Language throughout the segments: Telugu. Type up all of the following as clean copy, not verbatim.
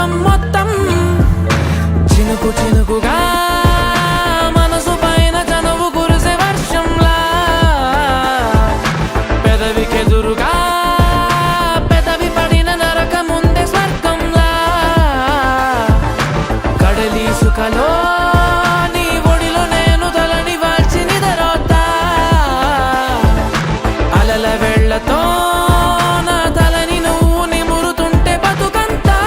లోకం మొత్తం చినుకు చినుకుగా మనసు పైన చనువు కురిసే వర్షంలా పెదవికెదురుగా పెదవి పడిన నరక ముందే స్వర్గంలా కడలి సుఖలో నీ ఒడిలో నేను తలని వాల్చి నిదరోతా అలల వెళ్ళతో నా తలని నువ్వు నిమురుతుంటే బతుకంతా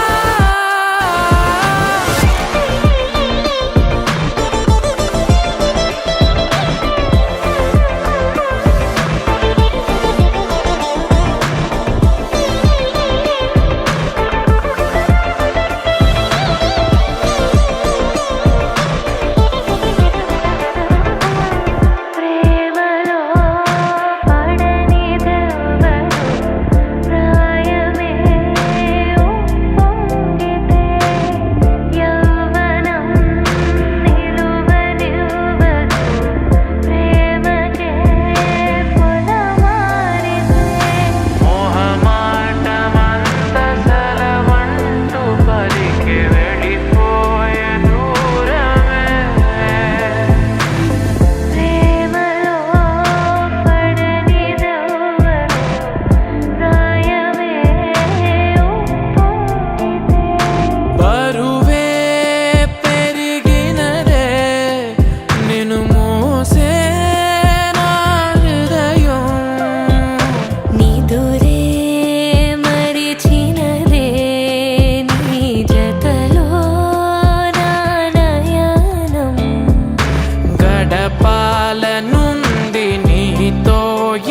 పాలనుంది నీతో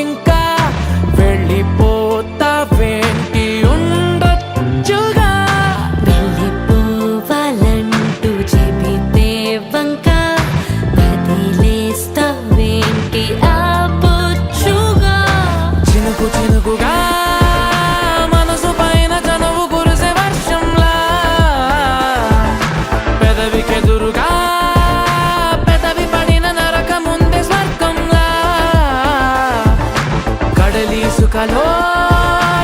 ఇంకా వెళ్ళిపోతావేంటి ఉండొచ్చుగా వెళ్ళిపోవాలంటూ చెబితే వంక వదిలేస్తావేంటి ఆపొచ్చుగా చినుకు చినుకుగా మనసు పైన చనువు కురిసే వర్షంలా పెదవికెదురుగా సుఖలో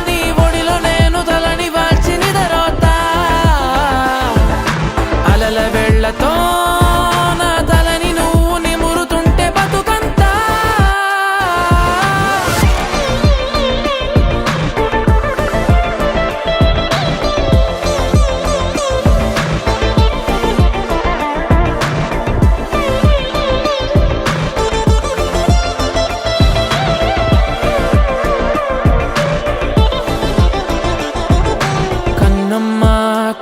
నీ ఒడిలో నేను తలని వాల్చి నిదరోతా అలల వెళ్ళతో నా తలని నువ్వు నిమురుతుంటే బతుకంతా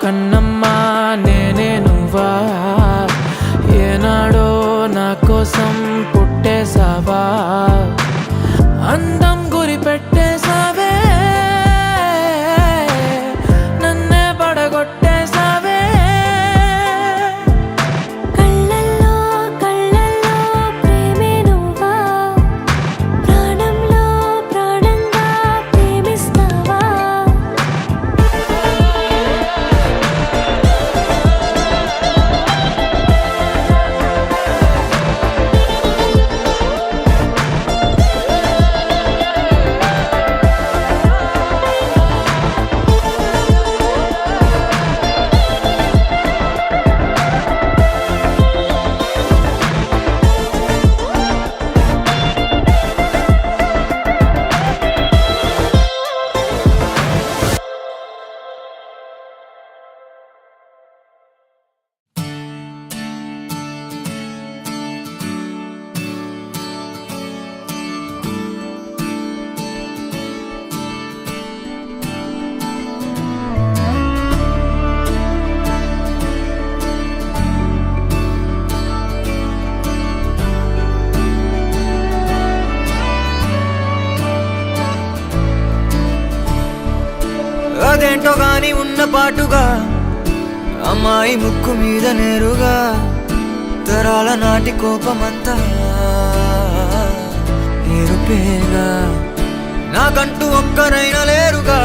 కన్నమ్మా నేనే నువ్వా ఏనాడో నా కోసం పుట్టేసావా అందం గురి పెట్టేసావే నన్నే పడగొట్టేసావే కళ్ళల్లో కళ్ళల్లో ప్రేమే నువ్వా ప్రాణంలో ప్రాణంగా ప్రేమిస్తావా అదేంటో గాని ఉన్న పాటుగా అమ్మాయి ముక్కు మీద నేరుగా తరాల నాటి కోపమంతా ఏరుపేగా నాకంటూ ఒక్కరైనా లేరుగా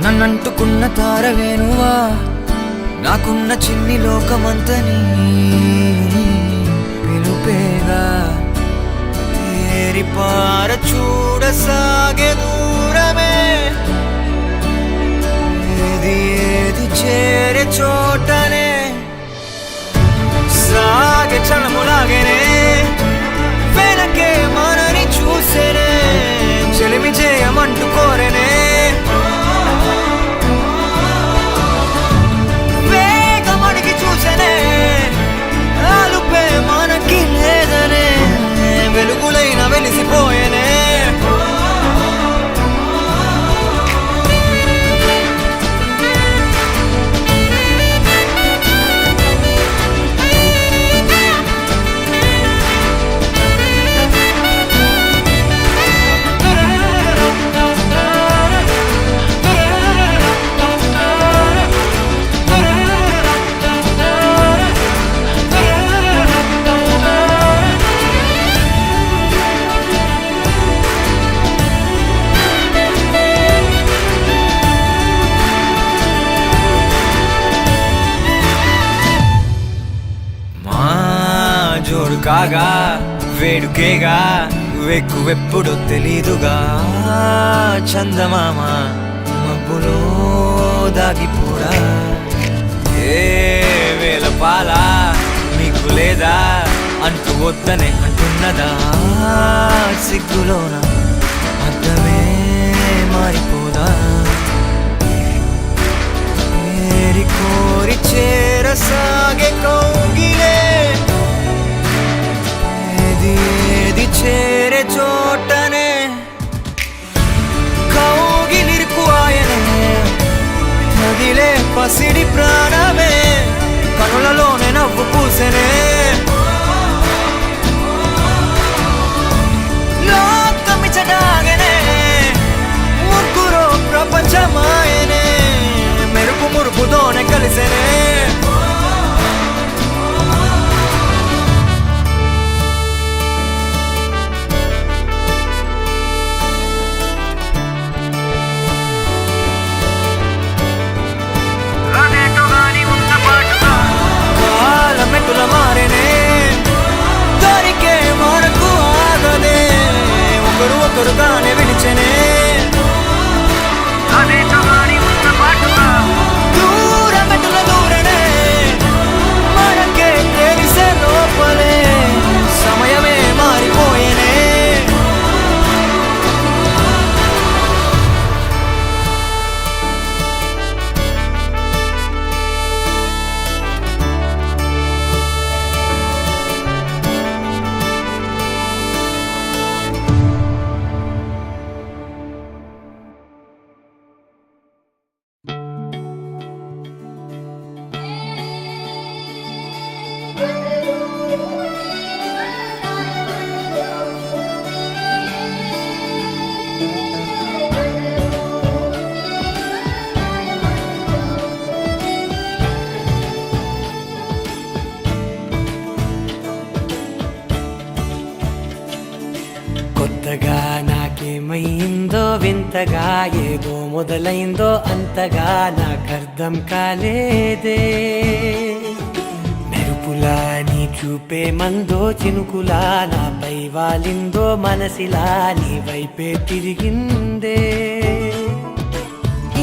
నన్నంటుకున్న తారవేనువా నాకున్న చిన్ని లోకమంతని పిలుపేగా ఏరిపార చూడసాగే దూరమే ఏది ఏది చేరే చోటనే సాగే చలములాగేనే వెనకే మనని చూసేనే చెలిమి చేయమంటూ కోరేనే వేగమడిగి చూసేనే ఆలుపే మనకి లేదనే వెలుగులైన వెలిసిపోయేనే జోడు కాగా వేడుకేగా వెక్కువెప్పుడు తెలీదుగా చందమామ మబ్బులో దాగిపోరా ఏ వేల పాల నీకు లేదా అంటూ వద్దనే అంటున్నదా సిగ్గులోన అర్థమే మారిపోదా ఏరి కోరి చేరసాగే కౌగిలే ఏది చేరే చోటనే కౌగిలిరుకు ఆయనే నదిలే పసిడి ప్రాణమే కనులలోనే నవ్వు పూసెనే లోకమిచడాగనే ముగ్గురు ప్రపంచమాయనే మెరుపు మురుపుతోనే కలిసెనే మెట్టుల మారేనే దొరికే మనకు ఆగదే ఒకరు ఒకరుగానే విడిచెనే దూర మెట్టుల దూరనే మనకే తెలిసే లోపలే సమయమే మారిపోయేనే కొత్తగా నాకేమైందో వింతగా ఏదో మొదలైందో అంతగా నాకర్థం కాలేదే మెరుపులా నీ చూపే మందో చినుకులా నాపై వాలిందో మనసిలా నీ వైపే తిరిగిందే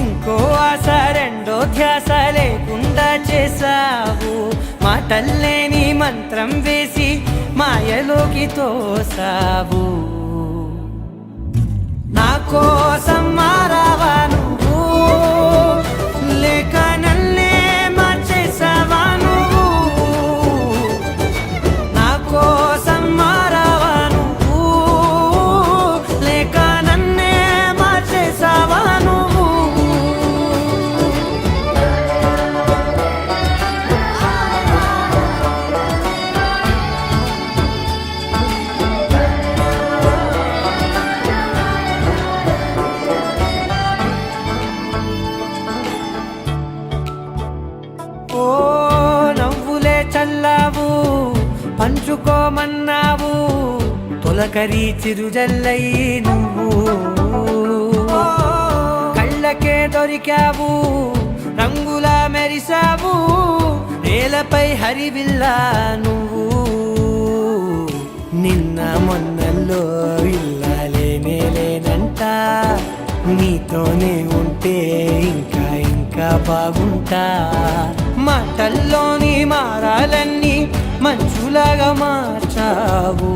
ఇంకో ఆశ రెండో ధ్యాస లేకుండా చేసావు మాటల్లే నీ మంత్రం వేసి మాయలోకి తోసావు నా కోసం మారావా నువ్వు లేక నన్నే మార్చేసావా నువ్వు నా కోసం మారావా నువ్వు లేక నన్నే మార్చేసావా నువ్వు చల్లావు పంచుకోమన్నావు తొలకరి చిరుజల్లై నువ్వు కళ్ళకే దొరికావు రంగులా మెరిసావు నేలపై హరివిల్లా నువ్వు నిన్న మొన్నల్లో ఇల్లాలేనే లేనంట నీతోనే ఉంటే ఇంకా ఇంకా బాగుంటా. మాటల్లోని మారాలన్నీ మంచులాగా మార్చావు.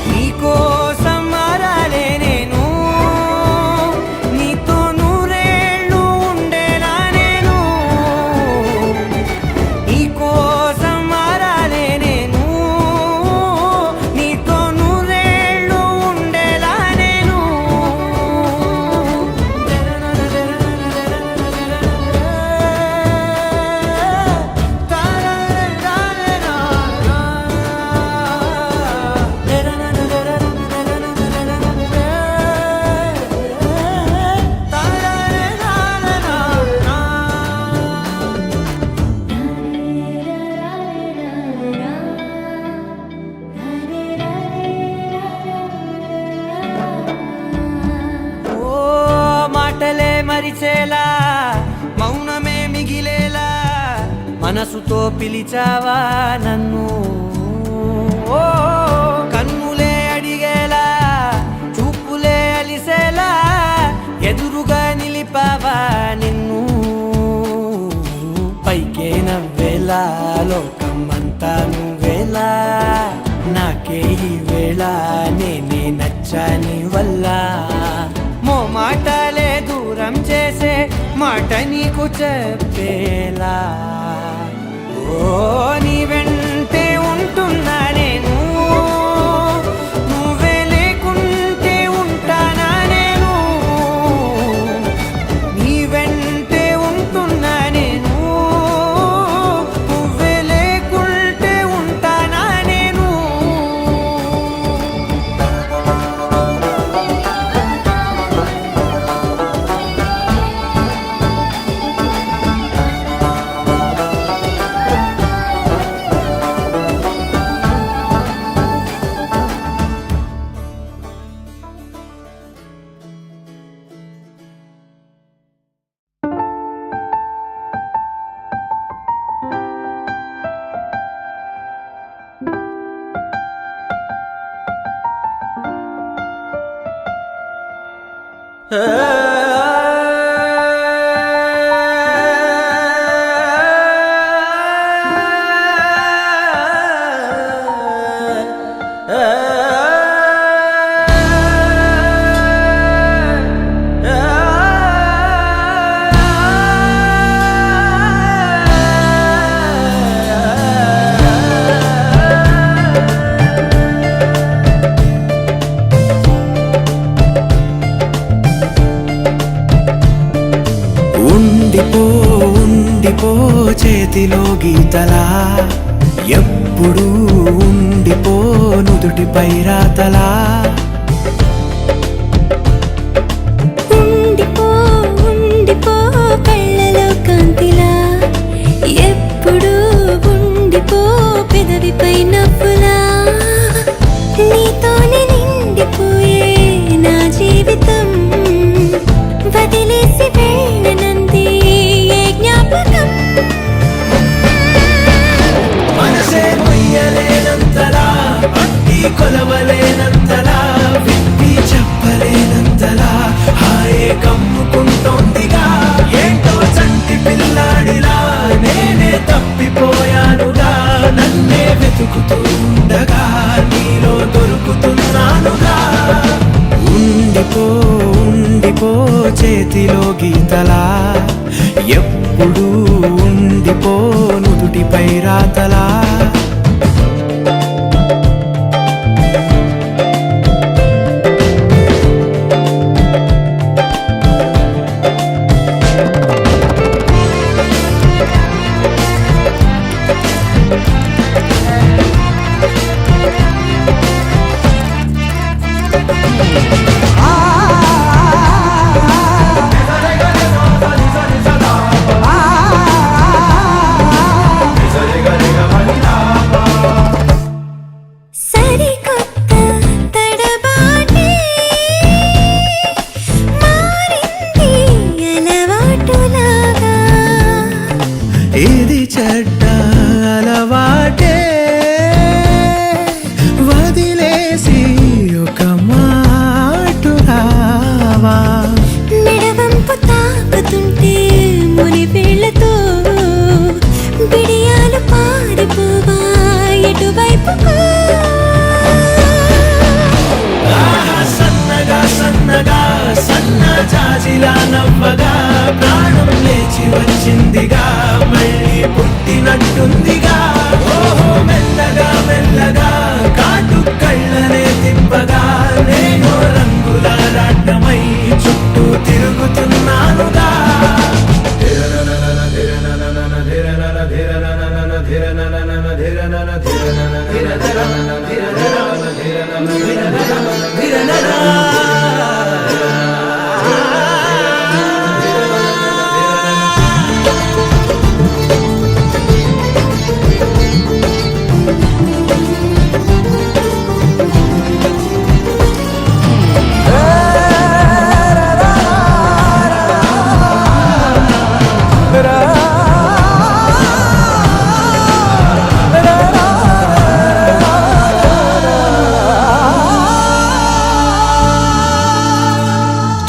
నీకోసం మారాలే నేను, నీతో నూరేళ్ళు ఉండేలా నేను. నీకోసం మారాలే నేను, నీతో నూరేళ్ళు ఉండేలా నేను. మాటలే మరిచేలా, మౌనమే మిగిలేలా, మనసుతో పిలిచావా నన్ను. ఓ కన్నులే అడిగేలా, చూపులే అలిసేలా, ఎదురుగా నిలిపావా నిన్ను. పైకే నవ్వేలా, లోకమంతా నువ్వేలా, నాకే ఈ వేళ నేనే నచ్చాని వల్ల. మాటలే దూరం చేసే మాట నీకు చెప్పేలా. ఓ నీ వెంటే ఉంటున్నా నేను, నువ్వే లేకుంటే ఉంటానా నేను. నీ వెంటే ఉంటున్నా నేను, నువ్వే లేకుంటే ఉంటానా నేను. ఉండిపో చేతిలో గీతలా, ఎప్పుడు ఉండిపో నుదుటిపై రాతలా. ఉండిపో ఉండిపో కళ్ళలో కాంతిలా, ఎప్పుడు ఉండిపో పెదవిపై నవ్వులా. నీతోనే నిండిపోయే నా జీవితం, వదిలేసి వెళ్ళనంది ఏ జ్ఞాపకం. మనసే మొయ్యలేనంతలా, అట్టి కొలవలేనంతలా, విప్పి చెప్పలేనంతలా, హాయే కమ్ముకుంటోందిగా. ఏంటో చంటి పిల్లాడిలా నేనే తప్పిపోయానుగా. నన్నే వెతుకుతూ ఉండగా నీలో దొరుకుతున్నానుగా. ఉండిపో చేతిలో గీతలా, ఎప్పుడు ఉండిపో నుదుటిపై రాతలా. ఇది చెడ్డ అలవాటే, వదిలేసి ఒక మాట రావా. మెడవంపు తాకు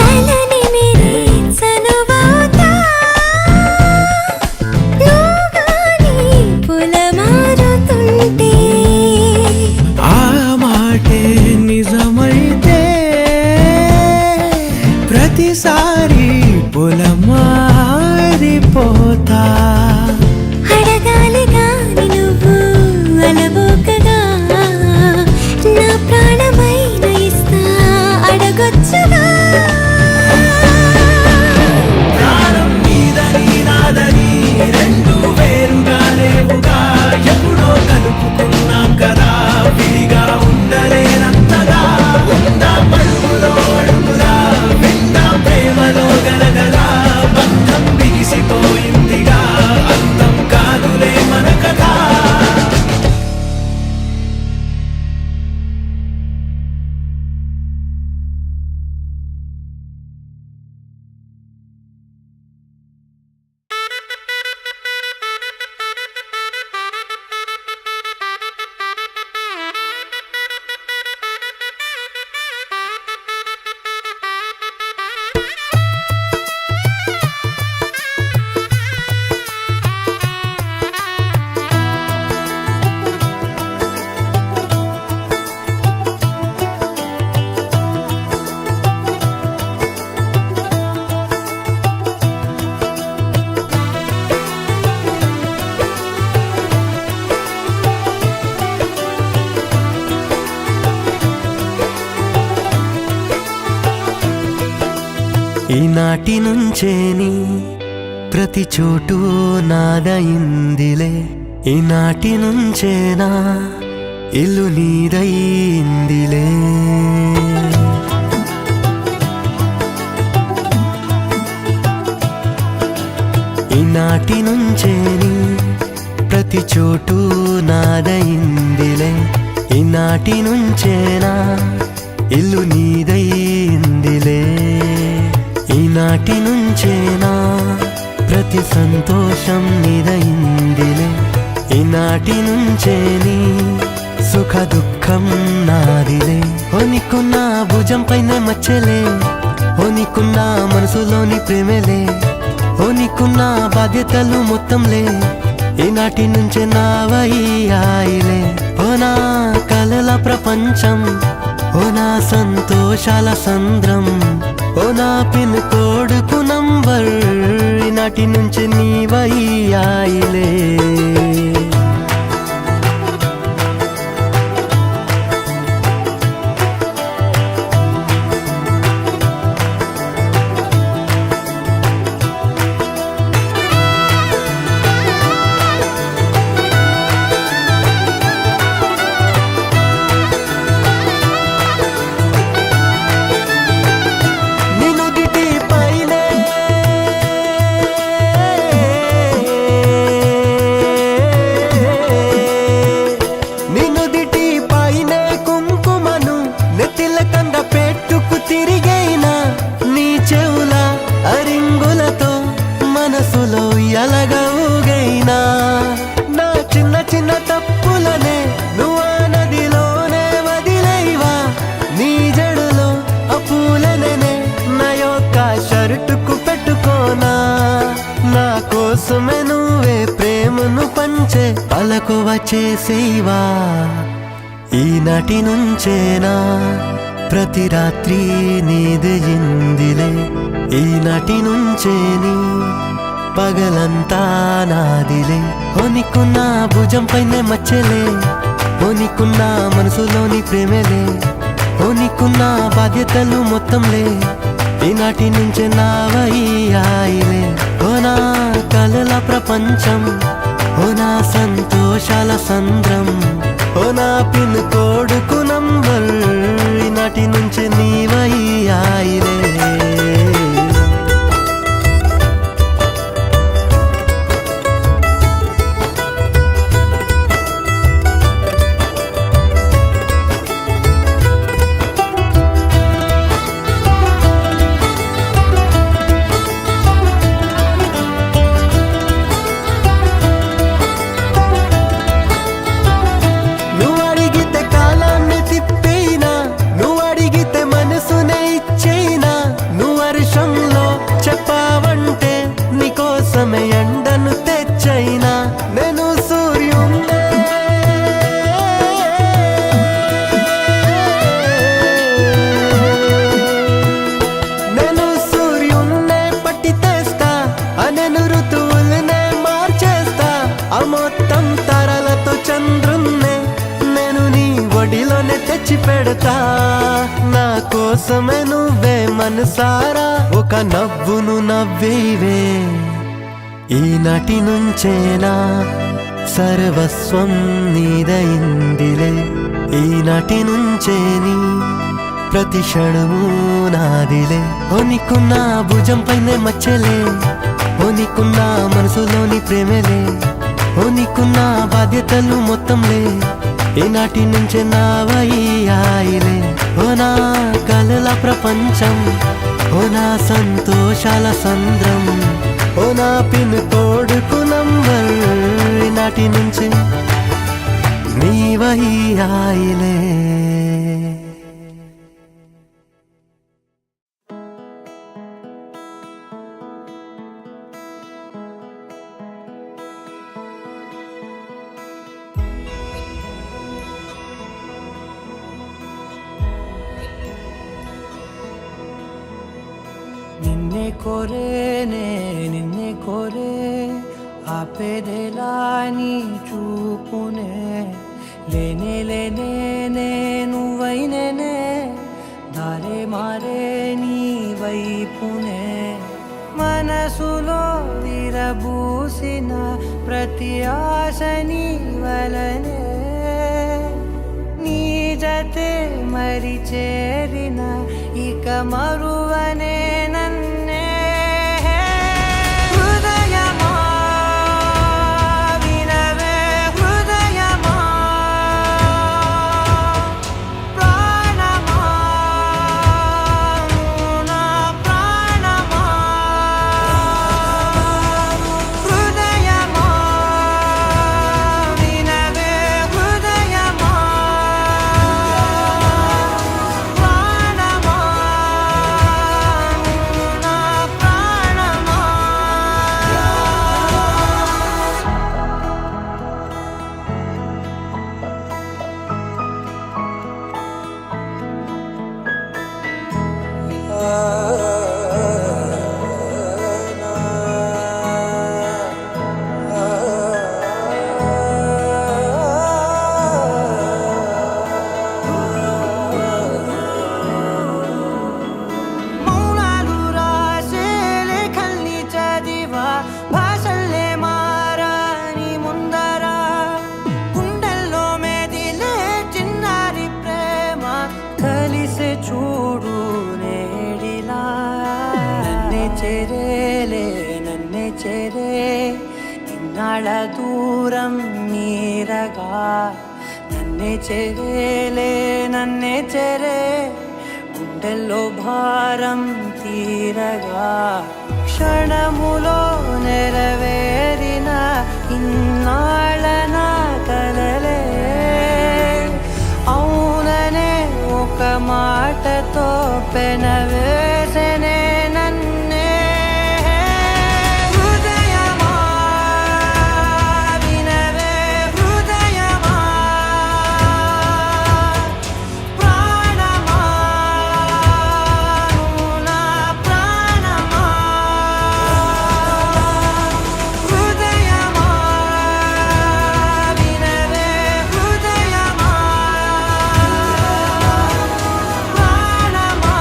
తలని మీరే చనువవుతా లోగాని పులమారుతుంటే ఆ మాటే నిజమైతే ప్రతిసారి పొలమారిపోతా అడగాలి గాని నువ్వు అలవోకగా నా ప్రాణమైన ఇస్తా అడగొచ్చుగా ప్రాణం నీదని నాదని రెండు వేరుగా లేవుగా ఎప్పుడో కలుపుకున్నాం కదా విడిగా ఉండలేనంతగా ఉందా అడుగులో అడుగులా విందా ప్రేమలో గలగలా బంధం బిగిసిపోయిందిగా అంతం కాదులే మన కథ ఈనాటి నుంచేని ప్రతి చోటు నాదయిందిలే ఈనాటి నుంచేనా ఇల్లు నీదయిందిలే ఈనాటి నుంచేని ప్రతి చోటు నాదయిందిలే ఈనాటి నుంచేనా ఇల్లు నీదయిందిలే ఈనాటి నుంచేనా ప్రతి సంతోషం నీదయిందిలే ఈనాటి నుంచేని సుఖ దుఃఖం నాదిలే ఓనికున్న భుజం పైన మచ్చలే ఓనికున్న మనసులోని ప్రేమలే ఓనికున్న బాధ్యతలు మొత్తంలే ఈనాటి నుంచే నావయ్యాయిలే ఓ నా కలల ప్రపంచం ఓ నా సంతోషాల సంద్రం ఓ నా పిన్ కోడుకు నంబర్ ఈనాటి నుంచి నీవయ్యాయిలే కోసమే నువ్వే ప్రేమను పంచే పలకువ చేసేవా ఈనాటి నుంచేనా ప్రతి రాత్రి నీదయిందిలే ఈనాటి నుంచేని పగలంతా నాదిలే ఓనికున్న భుజం పైన మచ్చలే ఓనికున్న మనసులోని ప్రేమలే ఓనికున్న బాధ్యతలు మొత్తంలే ఈనాటి నుంచే నావయ్యాయిలే ఓ నా కలల ప్రపంచం, ఓ నా సంతోషాల సంద్రం, ఓ నా పిన్ కోడుకు నంబర్, ఈనాటి నుంచి నీవయ్యాయిలే. ఎండను తెచ్చైనా నేను సూర్యున్నే, నేను సూర్యున్నే పట్టి తెస్తా, నేను ఋతువులనే మార్చేస్తా, ఆ మొత్తం తరలతో చంద్రున్నే నేను నీ ఒడిలోనే తెచ్చి పెడతా. నా కోసమే నువ్వే మనసారా ఒక నవ్వును నవ్వేవే. ఈనాటి నుంచేనా సర్వస్వం నీదైందిలే, ఈనాటి నుంచే నీ ప్రతి క్షణము నాదిలే. ఓ నీకున్న భుజం పైనే మచ్చలే, ఓ నీకున్న మనసులోని ప్రేమలే, ఓ నీకున్న బాధ్యతలు మొత్తంలే, ఈనాటి నుంచే నావయ్యాయిలే. ఓ నా కలల ప్రపంచం, ఓ నా సంతోషాల సంద్రం, ఓ నా పిన్ కోడుకు నంబర్, నాటి నుంచి నీవయ్యాయిలే. నిన్నే కోరేనే నిన్నే కోరే, ఆపేదేలా నీ చూపునే, లేనే లేనే నువ్వైనేనే, దారే మారే నీ వైపునే. మనసులో విరబూసిన ప్రతి ఆశ నీ వలనే, నీ జతే మరి చేరిన ఇక మరువనే నన్నే. హృదయమా వినవే హృదయమా, ప్రాణమా నా ప్రాణమా, హృదయమా వినవే హృదయమా, ప్రాణమా నా ప్రాణమా. మౌనాలు రాసే లేఖల్ని చదివా, భాషల్లే మారాని ముందర, గుండెల్లో మెదిలే చిన్నారి ప్రేమ, కలిసే చూడు నేడిలా. నన్నే చేరేలే నన్నే చేరే, ఇన్నాళ్ళ దూరం నీరగా, నన్నే చేరేలే నన్నే చేరే, గుండెల్లో భారం తీరగా. క్షణములో నెరవేరిన ఇన్నాళ్ళ నా కలలే, అవుననే ఒక మాటతో పెనవేసనే నన్నే. హృదయమా వినవే హృదయమా, ప్రాణమా నా ప్రాణమా, హృదయమా వినవే హృదయమా, ప్రాణమా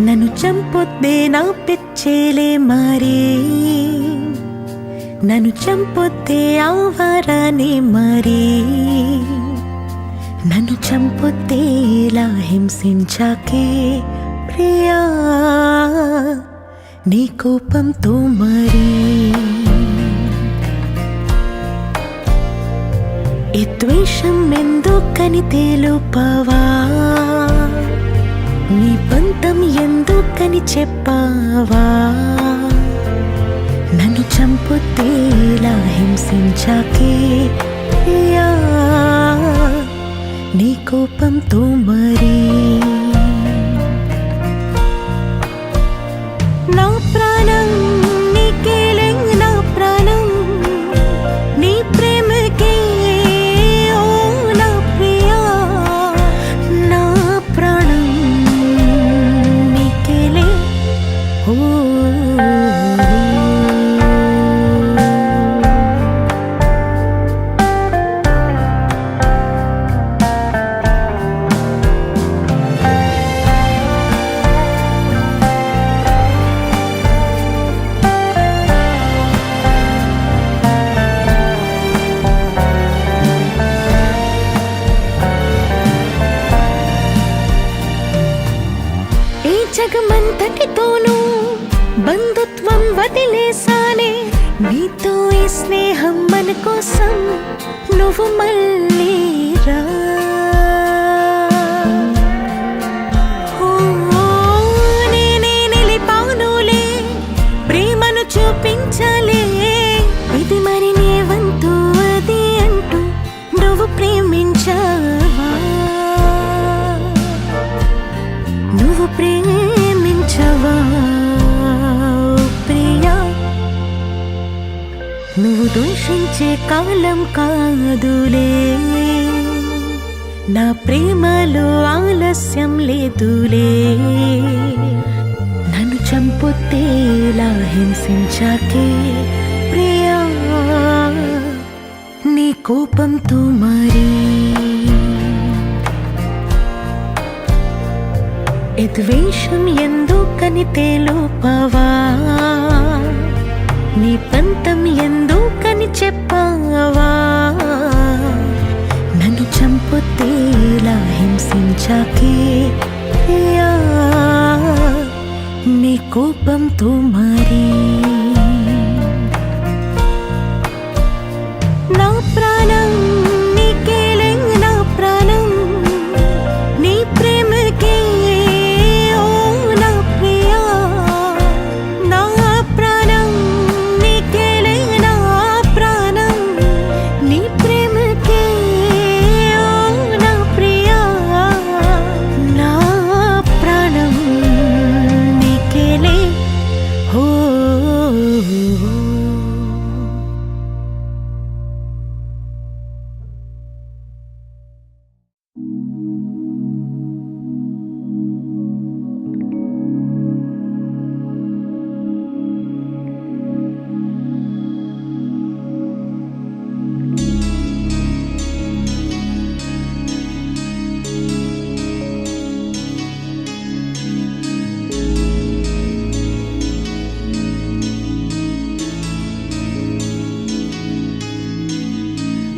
నన్ను చంపొద్దే నా పిచ్చేలే మారే, నన్ను చంపొద్దే ఆవారానే మారే, నన్ను చంపొద్దే ఇలా హింసించాకే ప్రియా నీ కోపంతో మరి. ఈ ద్వేషం ఎందుకని తెలుపవా, నీ పంతం ఎందుకని చెప్పావా, నన్ను చంపుతేలా హింసించాకే ప్రియా నీ కోపంతో మరి. నా ప్రాణం నీకేలే, నా ప్రాణం నీ ప్రేమకే ఓ నా ప్రియా, నా ప్రాణం నీకేలే ఓ. జగమంతటితోనూ బంధుత్వం వదిలేసానే, నీతో ఈ స్నేహం మన కోసం నువ్వు మళ్ళీ రా. ఓ నేనే నిలిపానులే, ప్రేమను చూపించాలే, ఇది మరి నీ వంతు అది అంటూ నువ్వు ప్రేమించావా, నువ్వు ప్రేమించవా ప్రియా. నువ్వు దూషించే కాలం కాదులే, నా ప్రేమలో ఆలస్యం లేదులే, నన్ను చంపొద్దేలా హింసించాకే ప్రియా నీ కోపంతో మరి. ఈ ద్వేషం ఎందుకని తెలుపవా, నీ పంతం ఎందుకని చెప్పావా, నన్ను చంపొద్దేలా హింసించాకే ప్రియా నీ కోపంతో మరి. నా ప్రాణం నీకేలే, నా ప్రాణం నీ ప్రేమకే ఓ నా ప్రియా, నా ప్రాణం నీకేలే, నా ప్రాణం నీ ప్రేమకే ఓ నా ప్రియా, నా ప్రాణం నీకేలే ఓ.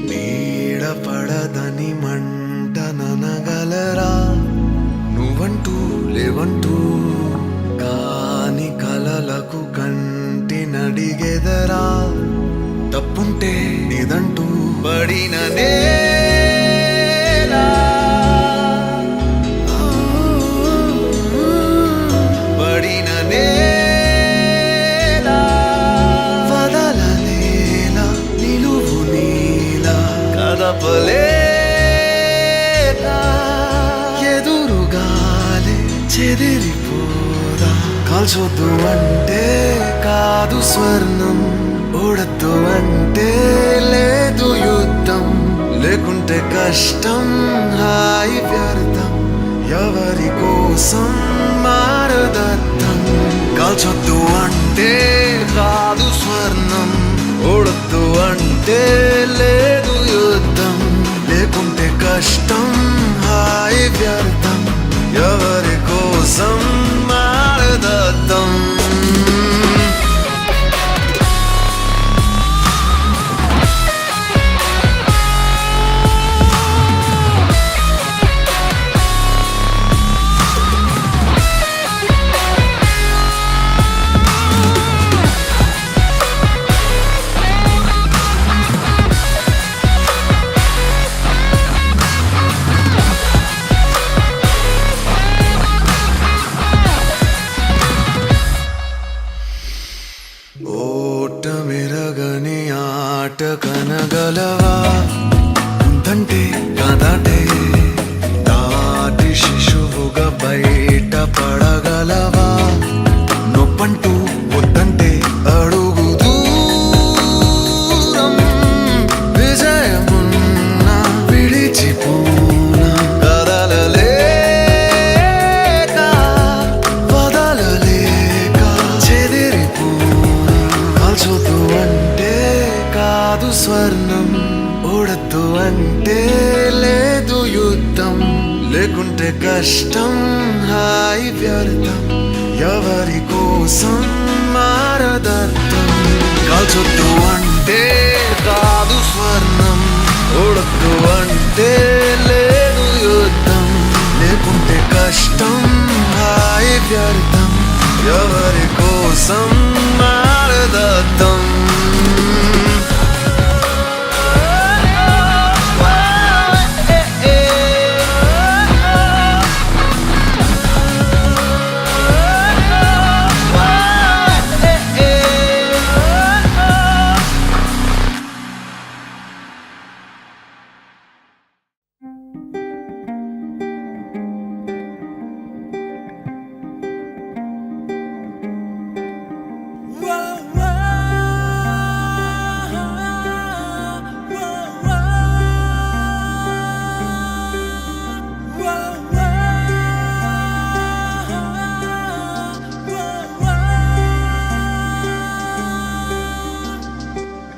నీడ పడదని మంట ననగలరా, నువ్వంటూ లేవంటూ కాని కలలకు కంటి నడిగెదరా, తప్పుంటే నిదంటూ పడిన నేలా, పడిన నేలా, వదలనేలా నిలువు నీలా కదపలేదా, ఎదురుగాలే చెదిరిపోదా, కాల్చొద్దు అంటే కాదు స్వర్ణం, ఓడద్దు అంటే లేదు యుద్ధం, లేకుంటే కష్టం హాయి వ్యర్థం, ఎవరి కోసం మారదర్థం, కాల్చొద్దు అంటే కాదు స్వర్ణం, ఓడద్దు అంటే లేదు యుద్ధం, లేకుంటే కష్టం హాయి వ్యర్థం, ఎవరి కోసం అడగలవా నొప్పంటూ వద్దంటే అడుగు దూరం విజయమున్నా విడిచిపోనా కదలలేక వదలలేక చెదిరిపోనా కాల్చొద్దు అంటే కాదు స్వర్ణం ఓడద్దు అంటే లేదు యుద్ధం లేకుంటే కష్టం హాయి వ్యర్థం ఎవరి కోసం మారదర్థం కాల్చొద్దు అంటే కాదు స్వర్ణం ఓడద్దు అంటే లేదు యుద్ధం లేకుంటే కష్టం హాయి వ్యర్థం ఎవరి కోసం మారదర్థం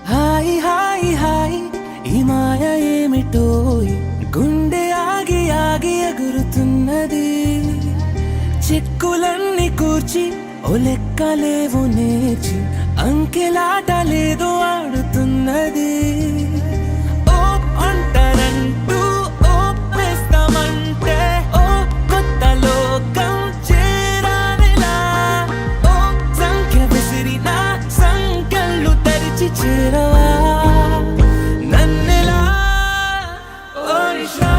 హాయి హాయి హాయి ఈ మాయ ఏమిటో గుండె ఆగి ఆగి ఎగురుతున్నది చిక్కులన్నీ కూర్చి ఓ లెక్కలేవు నేర్చి అంకెలాట లేదు ఆడుతున్నది ఓ అంటారంటూ ఓ ప్రేస్తామంటే ఓ కొత్త లోకం చేరానిలా ఓ సంఖ్య విసిరినా సంఖ్యలు తెరిచి చేరవా నన్నెలా ఓ ఇషా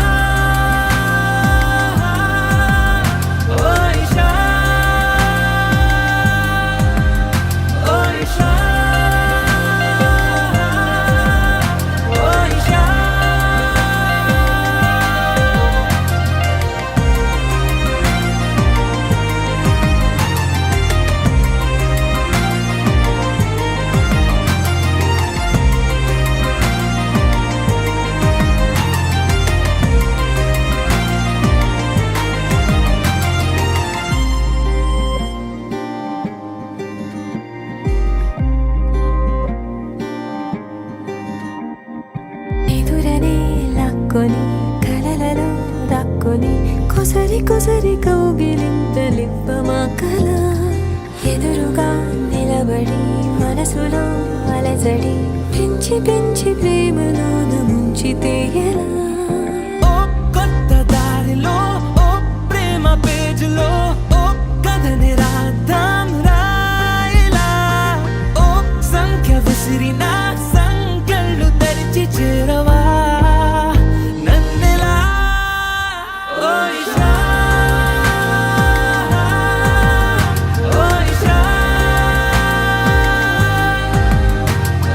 ఓ ఇషా ఓ ఇషా ఓ ఇషా ఎదురనే లాక్కొని కలలలో దాక్కొని కొసరి కొసరి కౌగిలింతలివ్వమా కల ఎదురుగా నిలబడి మనసులో అలజడి పెంచి పెంచి ప్రేమలోన ముంచితే ఎలా ఓ కొత్త దారిలో ఓ ప్రేమ పేజీలో ఓ కథని రాద్దాం రాయిలా ఓ సంఖ్య విసిరిన సంఖ్యలు తెరిచి చేరవా నన్నెలా ఓ ఇషా ఓ ఇషా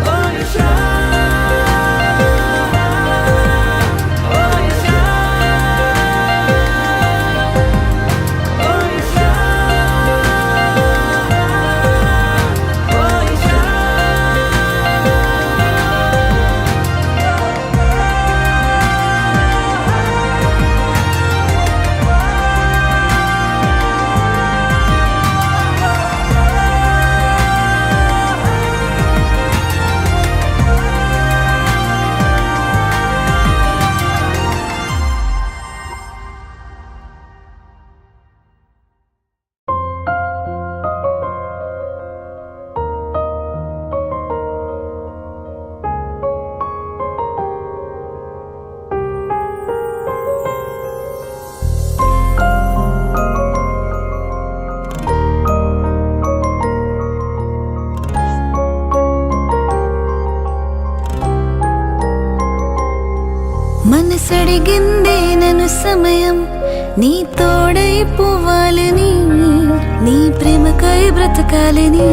ఓ ఇషా ఓ ఇషా ఓ ఇషా ఓ ఇషా మనసడిగిందే నన్ను సమయం నీ తోడైపోవాలని నీ ప్రేమకై బ్రతకాలని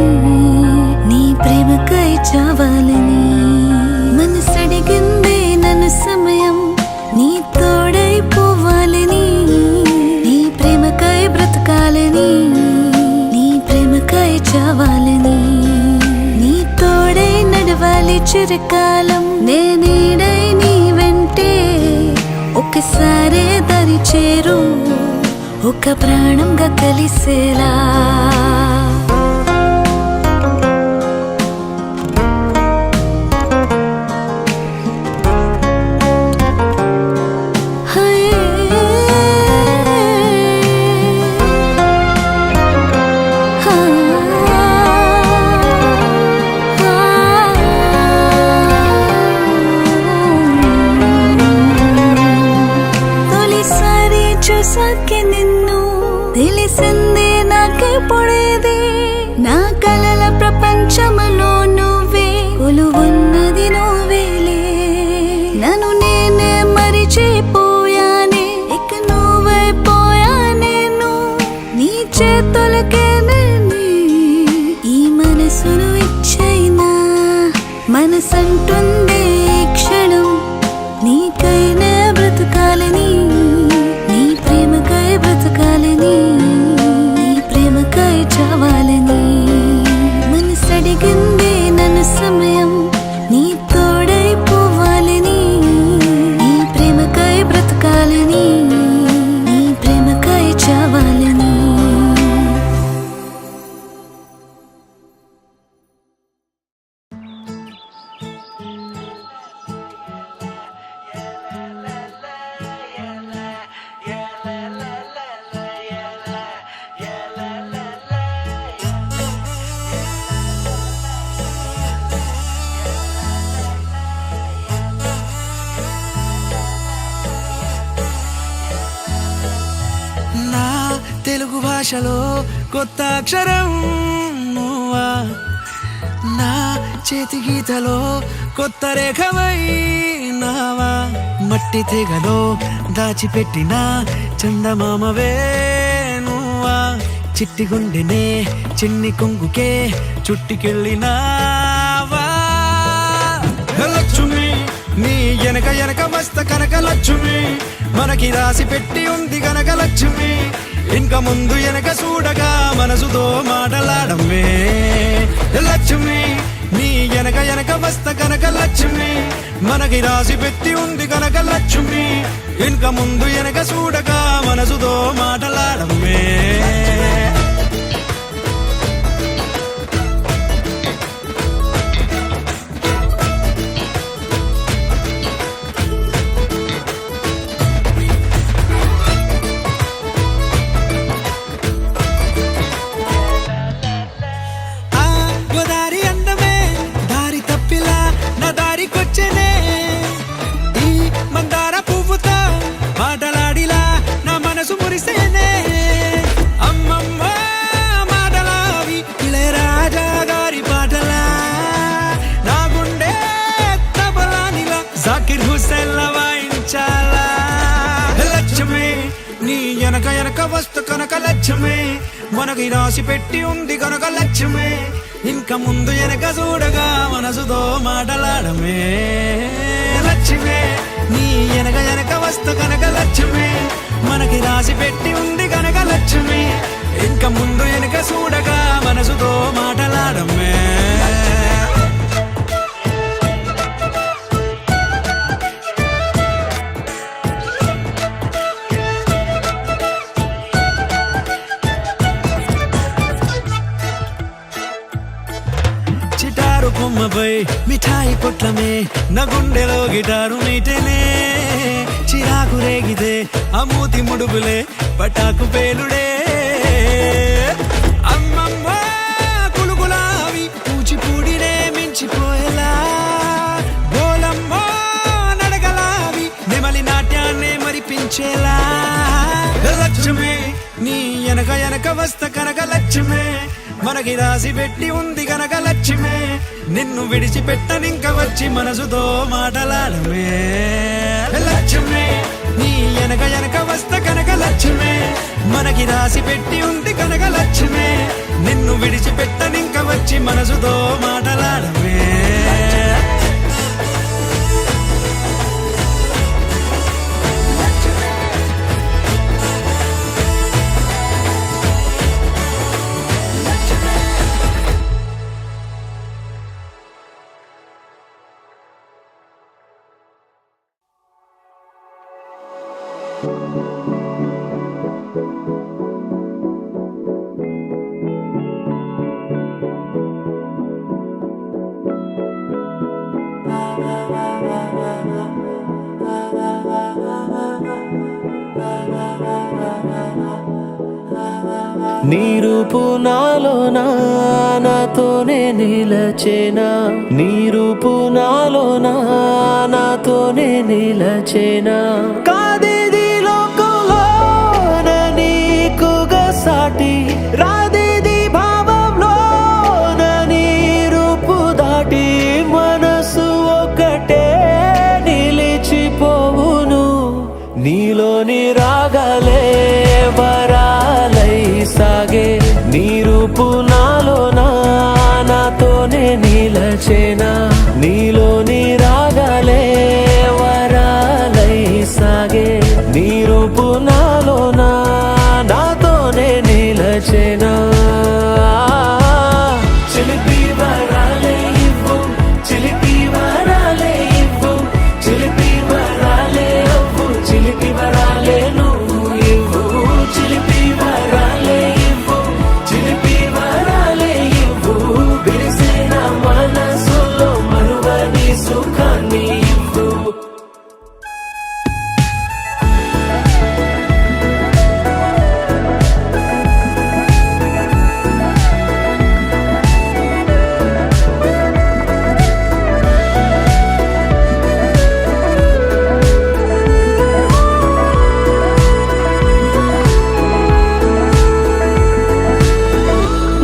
నీ ప్రేమకై చావాలని మనసడిగిందే నన్ను సమయం నీ తోడైపోవాలని నీ ప్రేమకై బ్రతకాలని చావాలని నీ తోడై నడవాలి చిరకాలం నేనీడై నీ వెంటే ఒకసారే దరి చేరు ఒక ప్రాణంగా కలిసేలా చూసాకే నిన్ను తెలిసిందే నాకే పొడేది నా కలల ప్రపంచములో నువ్వే కొలువున్నది నువ్వేలే నన్ను నేనే మరిచిపోయానే ఇక నువ్వైపోయా నేను నీ చేతులకే నేనే ఈ మనసును ఇచ్చైనా మనసంటుందే ఈ క్షణం నీకైనా బ్రతకాలని బ్రతకాలని నీ ప్రేమకై చావాలని మనసడిగిందే నన్ను సమయం నీ తోడై పోవాలని నీ ప్రేమకై బ్రతకాలని నీ ప్రేమకై చావాలని తెలుగు భాషలో కొత్త అక్షరం నువ్వా నా చేతి గీతలో కొత్త రేఖవై నావా మట్టి తెగలో దాచిపెట్టిన చందమామవే నువ్వా చిట్టి గుండెనే చిన్ని కొంగుకే చుట్టికెళ్ళినావా లక్ష్మి నీ ఎనక ఎనక మస్త కనక లక్ష్మి మనకి రాసి పెట్టి ఉంది కనక లక్ష్మి ఇంక ముందు వెనక చూడగా మనసుతో మాటలాడమే లక్ష్మి నీ ఎనక ఎనక వస్త కనక లక్ష్మి మనకి రాసి పెట్టి ఉంది కనక లక్ష్మి ఇంక ముందు వెనక చూడగా మనసుతో మాటలాడమే ఎనక ఎనక వస్తు కనక లక్ష్మి మనకి రాసి పెట్టి ఉంది కనక లక్ష్మి ఇంక ముందు వెనక చూడగా మనసుతో మాటలాడమే లక్ష్మి నీ ఎనక ఎనక వస్తు కనక లక్ష్మి మనకి రాసి పెట్టి ఉంది కనక లక్ష్మి ఇంక ముందు వెనక చూడగా మనసుతో మాటలాడమే కొమ్మపై మిఠాయి పొట్లమే నా గుండెలో గిటారు మీటేనే చిరాకు రేగితే అమూతి ముడుపులే పటాకు పేలుడే అమ్మమ్మ కులుగులావి కూచిపూడినే మించిపోయేలా బోలమ్మ నడగలావి నెమలి నాట్యాన్నే మరిపించేలా లక్ష్మి నీ ఎనక ఎనక వస్త కనక లక్ష్మి మనకి రాసి పెట్టి ఉంది కనక లక్ష్మి నిన్ను విడిచిపెట్టనింక వచ్చి మనసుతో మాటలాడమే లక్ష్మి నీ ఎనక ఎనక వస్త కనక లక్ష్మి మనకి రాసి పెట్టి ఉంది కనక లక్ష్మి నిన్ను విడిచిపెట్టనింక వచ్చి మనసుతో మాటలాడమే నీ రూపు నాలో నాతోనే నిలచేనా నీ రూపు నాలో నాతోనే నిలచేనా కాదేది లోకంలోన నీకుగా సాటి రాదేది భావంలోన నీ రూపు దాటి మనసు ఒకటే నిలిచిపోవును నీలోని రాగలే వరాలై సాగే నీ రూపు నాలో నాతోనే నిలచేనా నీలోని రాగలే వరాలై సాగే నీ రూపు నాలో నాతోనే నిలచేనా చిలిపి వరాలే ఇవ్వు చిలిపి వరాలే ఇవ్వు చిలిపి వరాలే అవ్వు చిలిపి వరాలే నువ్వు ఇవ్వు చిలిపి వరాలే ఇవ్వు చిలిపి వరాలే ఇవ్వు విరిసిన మనసులో మరువని సుఖాన్ని ఇవ్వు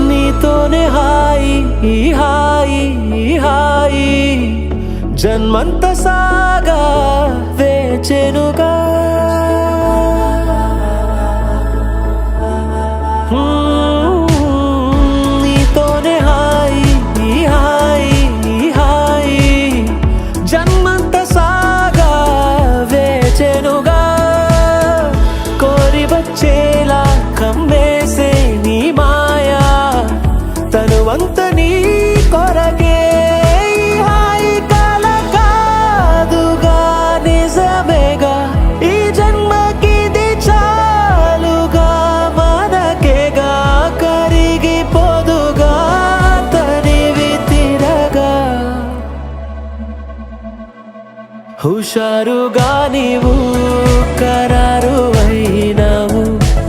నీతోనే హాయి హాయి జన్మంత సాగా వేచెనుగా నీతోనే హాయి జన్మంత సాగా వేచెనుగా కోరి వచ్చేలా కమ్మేసే నీ మాయా తనువంత నీ కొరకే హాయి కల కాదుగా నిజమేగా ఈ జన్మకిది చాలుగా మనకేగా కరిగిపోదుగా తనివి తిరగా హుషారుగా నీవు ఖరారు అయినావు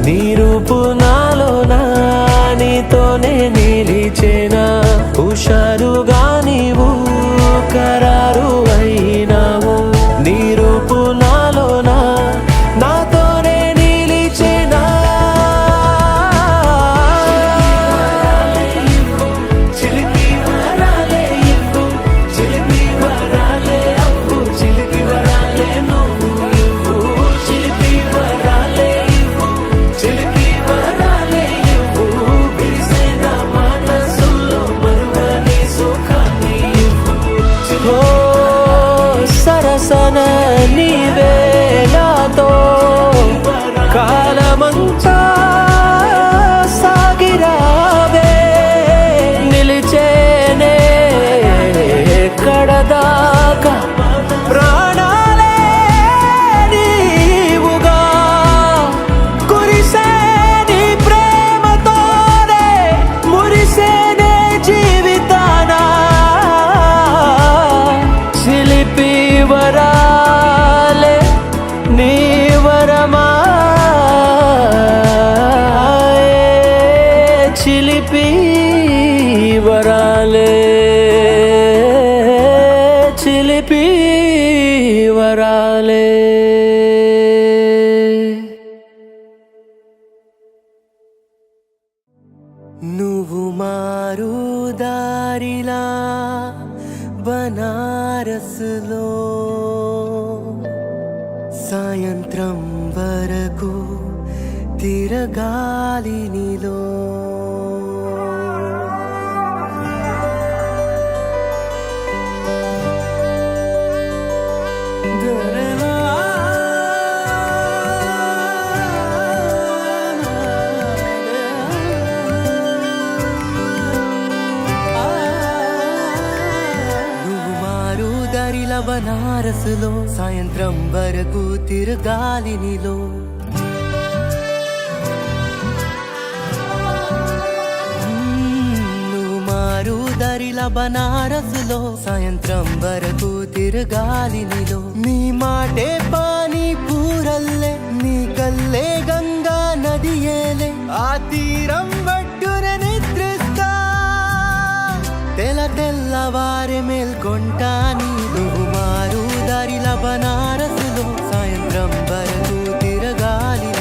నీ రూపు నాలో నీతోనే నిలిచేనా హుషారుగా నీవు ఖరారు అయినావు నీ రూపు నాలో నాతోనే నిలిచేనా చిలిపి వరాలే ఇవ్వు చిలిపి వరాలే అవ్వు చిలిపి వరాలే నువ్వు ఇవ్వు చిలిపి వరాలే ఇవ్వు చిలిపి వరాలే ఇవ్వు విరిసిన మనసులో మరువని సుఖాన్ని ఇవ్వు ఓ సరసన నీవేలాతో కాలమంతా సాగిరావే నిలిచేనే కడదాకా ప్రాణాలే నీవుగా కురిసే నీ ప్రేమతోనే మురిసేనే జీవితానా చిలిపి వరాలే నీ వరమా చిలిపి వరాలే చిలిపి వరాలే నువ్వు మారు దారిలా బనారస్లో సాయంత్రం వరకు తిరగాలి నీలో నువ్వు మారు దారిలా బనారస్లో సాయంత్రం వరకు తిరగాలి నీలో నువ్వు మారు దారిలా బనారస్లో సాయంత్రం వరకు తిరగాలి నీలో నీ మాటే పానీ పూరల్లే నీ కల్లే గంగా నదియేలే ఆ తీరం వడ్డున నిద్రిస్తా తెల్లవారే మేల్కొంటా నువ్వు మారు దారిల బనారసులో సాయంత్రం వరకు తిరగాలి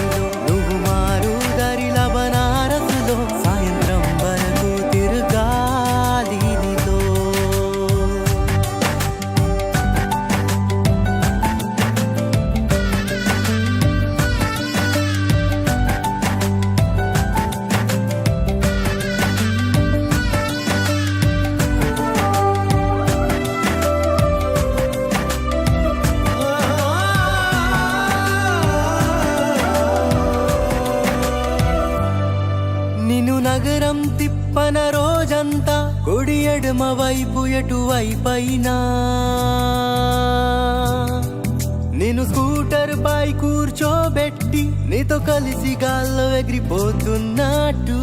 నువ్వు మారు దారిల బనారసులో సాయంత్రం వరకు తిరగాలి నీతో నిన్ను నగరం తిప్పన రోజంతా కుడి ఎడమ వైపు ఎటువైపైనా నేను స్కూటర్ పై కూర్చోబెట్టి నీతో కలిసి గాల్లో ఎగిరిపోతున్నట్టు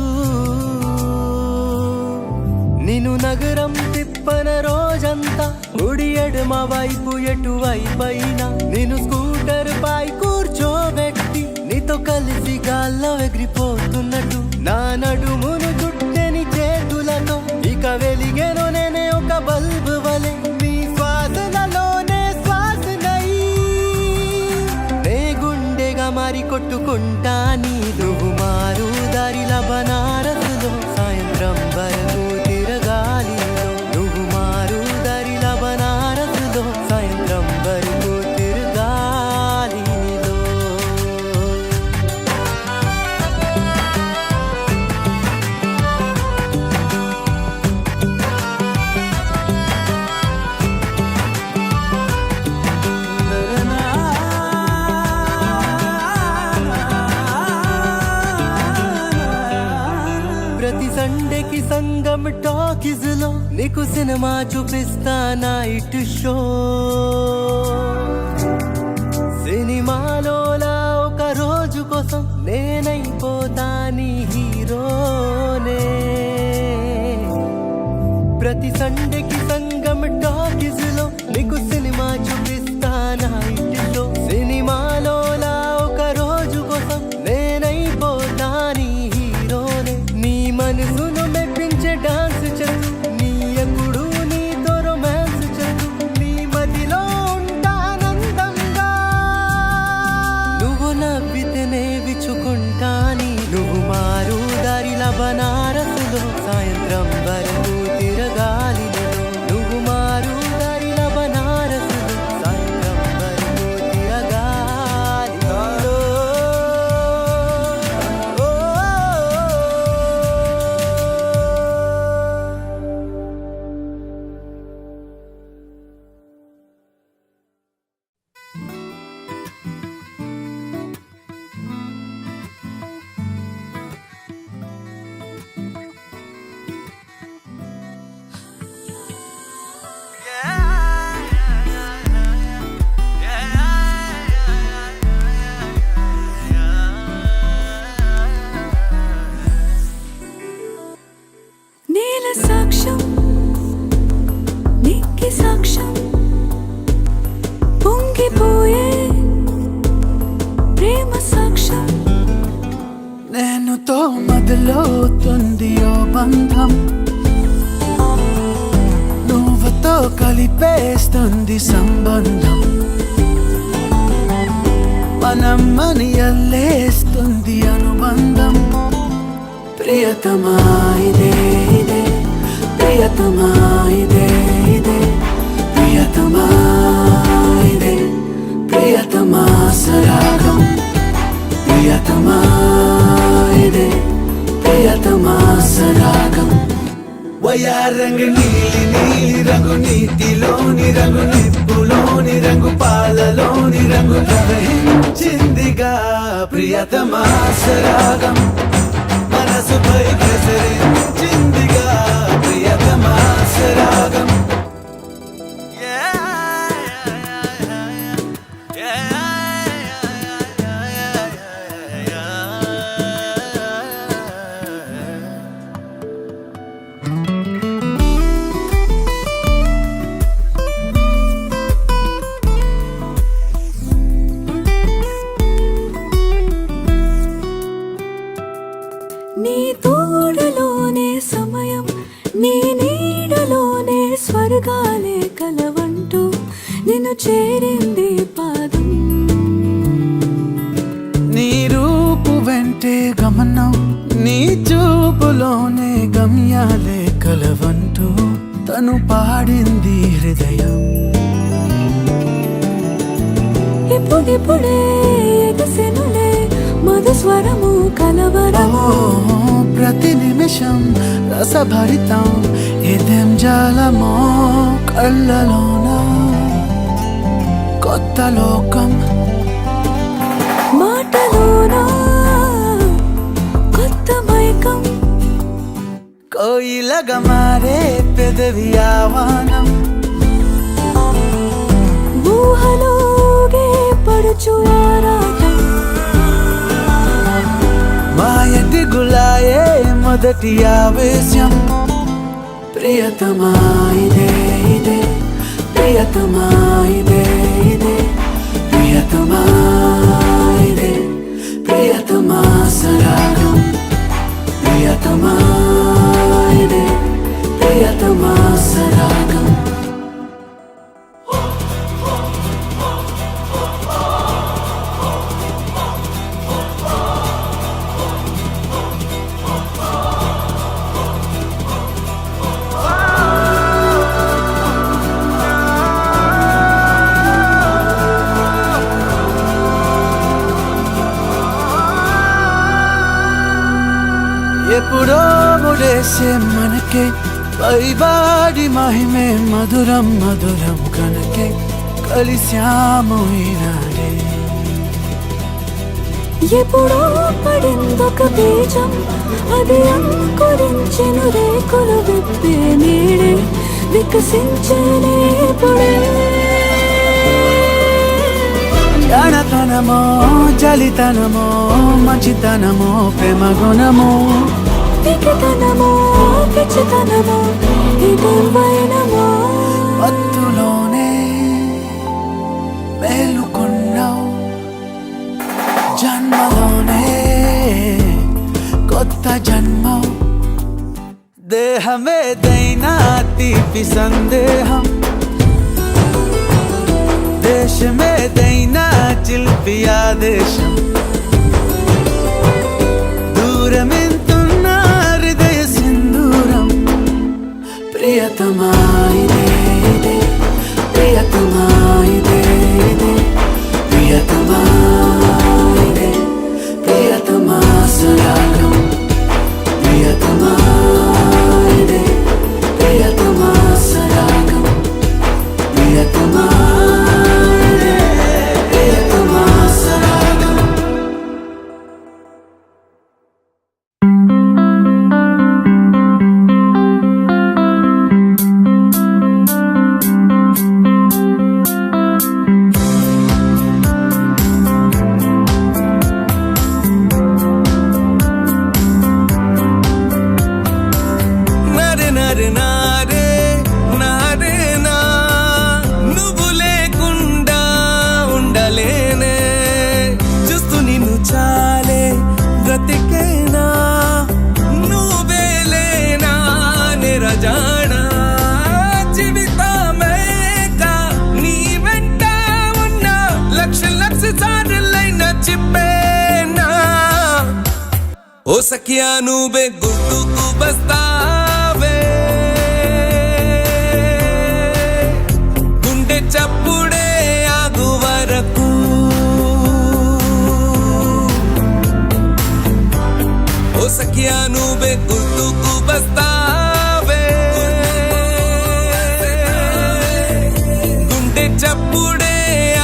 నిన్ను నగరం తిప్పన రోజంతా కుడి ఎడమ వైపు ఎటువైపైనా నేను స్కూటర్ పై కూర్చోబెట్టి నీతో కలిసి గాల్లో ఎగిరిపోతున్నట్టు నా నడుమును చుట్టని చేతులతో ఇక వెలిగెను నేనే ఒక బల్బు వలె నీ శ్వాసలలోనే శ్వాసనై నే గుండెగా మారి కొట్టుకుంటా నువ్వు మారు దారిల బనారసులో సాయంత్రం వరకు తిరగాలి నువ్వు మారు దారిల బనారసులో సాయంత్రం వరకు తిరగాలి నీలో ప్రతి సండేకి సంగం టాకీస్ లో నీకు సినిమా చూపిస్తా నైట్ షో సినిమాలోలా ఒక రోజు కోసం నేనైపోతా నీ హీరోనే ప్రతి సండేకి సంగం టాకీస్ లో నీకు సినిమా చూపిస్తా నైట్ షో సినిమాలోలా ఒక రోజు కోసం నేనైపోతా నీ హీరోనే నీ మనసును మెప్పించే డాన్స్ చదు నీ ఎప్పుడు నీతో రొమాన్స్ చదు నీ మదిలో ఉంటానందంగా నువ్వు నవ్వితేనే విచ్చుకుంటా నువ్వు మారు దారిల బనారసులో సాయంత్రం వరకు తిరగాలి నువ్వు మారు దారిల బనారసులో సాయంత్రం వరకు తిరగాలి నీల సాక్ష్యం నీకి సాక్ష్యం పొంగిపోయే ప్రేమ సాక్ష్యం నేనుతో మొదలవుతుంది ఓ బంధం నువ్వుతో కలిపేస్తుంది సంబంధం మనమ్మని అల్లేస్తుంది అనుబంధం ప్రియతమా ఇదే ఇదే ప్రియతమా ఇదే ఇదే ప్రియతమా ఇదే ప్రియతమా సరాగం ప్రియతమా ఇదే ప్రియతమా సరాగం వయారంగు నీలి నీలి రంగు నీతిలోని రంగు నిప్పులోని రంగు పాలలోని రంగు ప్రవహించిందిగా ప్రియతమా సరాగం మనసుపై ప్రసరించిందిగా ప్రియతమా సరాగం ఎదగాలే కలవంటూ నిన్ను చేరింది పాదం. నీ రూపు వెంటే గమనం, నీ చూపులోనే గమ్యాలే కలవంటూ తను పాడింది హృదయం. ఇప్పుడిప్పుడే ఎగసెనులే మధుస్వరము కలవరము. ప్రతి నిమిషం రసభరితం, ఇదేం జాలమో కళ్ళలోన కొత్త లోకం. మాటలోనా కొత్త మైకం, కోయిలగా మారే పెదవి ఆవానం. ఊహలోగే పడుచు ఆరాటం. మాయటి గులాయే మొదటి ఆవేశం. ప్రియతమా ఇదే ఇదే, ప్రియతమా ఇదే ఇదే, ప్రియతమా ఇదే, ప్రియతమా సరాగం. ప్రియతమా ఇదే, ప్రియతమా సరాగం. ఎప్పుడో ముడేసే మనకే పైవాడి మహిమే మధురం మధురం కనకే కలిశాము ఈనాడే. ఎప్పుడో పడిందొక బీజం, అది అంకురించెను రేకులు విప్పే నీడే వికసించేనే ఇప్పుడే. జానతనమో జలితనమో మంచితనమో ప్రేమ గుణమో, పికితనమో పిచ్చితనమో ఇదేం వైనమో. మత్తులోనే మేలుకున్నావు, జన్మలోనే కొత్త జన్మ. దేహమేదైనా తీపి సందేహం, దేశమేదైనా చిల్పి ఆదేశం. దూరమెంతున్న హృదయ సింధూరం. ప్రియతమా ఇదే ఇదే, ప్రియతమా ఇదే ఇదే, ప్రియతమా ఇదే, ప్రియతమా సరాగం. ప్రియతమా ఇదే, ప్రియతమా సరాగం. ప్రియతమా ఇదే, ప్రియతమా సరాగం. నరే నరే నారే నారే నా, నువ్వు లేకుండా ఉండలేనే. చూస్తూ నిన్ను చాలే బ్రతికేనా, నువ్వే లేనా నిరజానా. జీవితమేగా నీ వెంట ఉన్న లక్ష లక్ష సార్లైనా చెప్పేనా. ఓ సఖియా నువ్వే గుర్తుకు బస్తావే, గుండె చప్పుడే ఆగు వరకు. ఓ సఖియా నువ్వే గుర్తుకు బస్తావే, గుండె చప్పుడే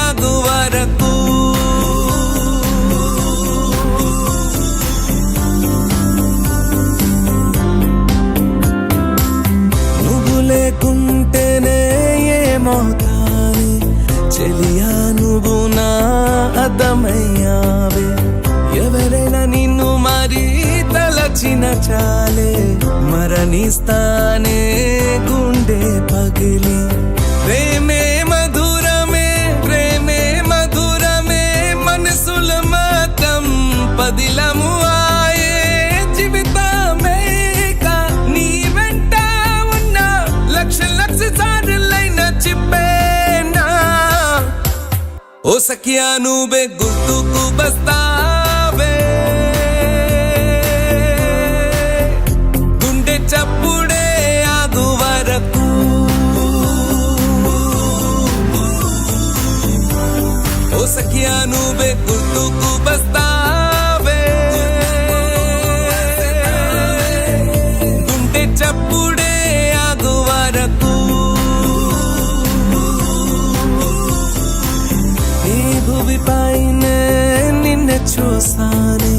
ఆగు వరకు. నువ్వు లేకుంటేనే ఏమవుతానే చెలియా, నువ్వు నా అర్థమయ్యావే. ఎవరైనా నిన్ను మరి తలచిన చాలే మరణిస్తానే గుండె పగిలి. ప్రేమే మధురమే ప్రేమే మధురమే మనసుల మాత్రం పదిలము ఆయే. జీవితమేగా నీ వెంట ఉన్న లక్ష లక్ష సార్లు ఓ సఖియా నువ్వే గుర్తుకు బస్తావే గుండె చప్పుడే ఆగు వరకు ఓ సఖియా నువ్వే గుర్తుకు బస్తావే గుండె చప్పుడే ఆగు వరకు భూమి పైన నిన్ను చూసానే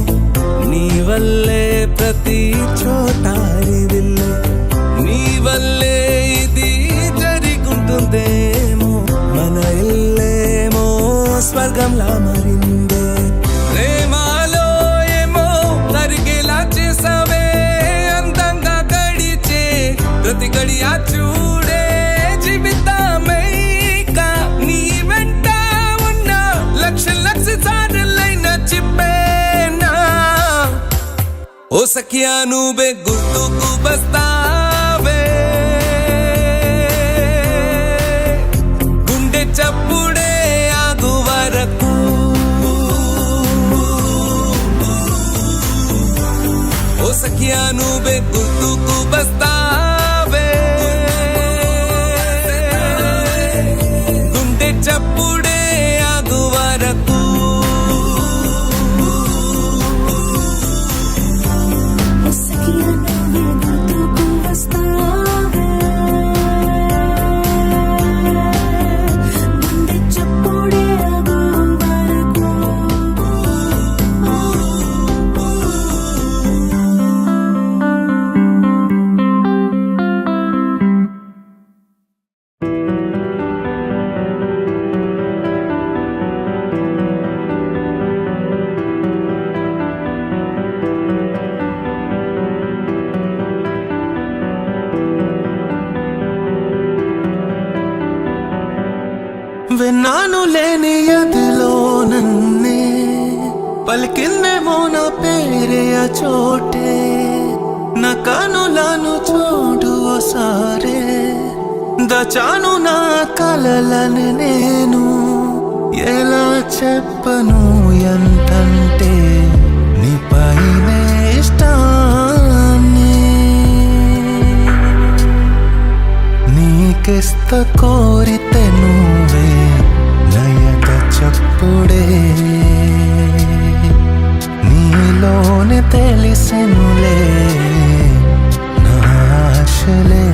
నీ వల్లే ప్రతి చోటారిదిల్లే నీ వల్లే ఇది జరుగుతుందేమో మన ఇల్లేమో స్వర్గంలా మరిందే ప్రేమాలో ఏమో కరిగేలా చేసావే అందంగా గడిచే ప్రతి గడియా చూడే జీవితమే నీ వెంట లక్ష సార్లైనా చెప్పేనా ఓ సఖియా నువ్వే గుర్తుకు బస్తావే గుండె చప్పుడే ఆగు వరకు ఓ సఖియా నువ్వే గుర్తుకు బస్తావే గుండె చప్పుడే ఆగు వరకు విన్నాను లేని అదిలో నన్నే పలికిందేమో నా పేరే ఆ చోటే నా కనులను చూడు ఓసారే దచాను నా కలలని నేను ఎలా చెప్పను ఎంతంటే నీ పైన ఇష్టాన్ని నీకిస్త కోరితే నువ్వే నయత చప్పుడే నీలోనే తెలిసెనులే నా ఆశలే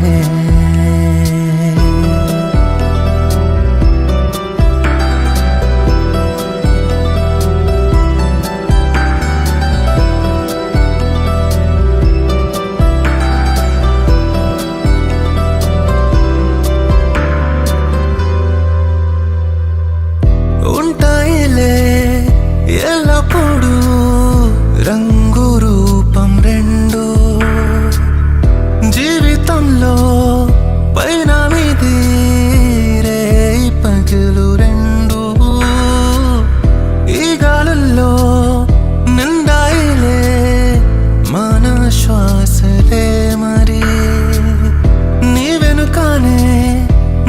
ఎల్లప్పుడు రంగు రూపం రెండు జీవితంలో పైన మీది రే పగలు రెండు ఈ గాలుల్లో నిండాయిలే మన శ్వాసలే మరి నీ వెనుకానే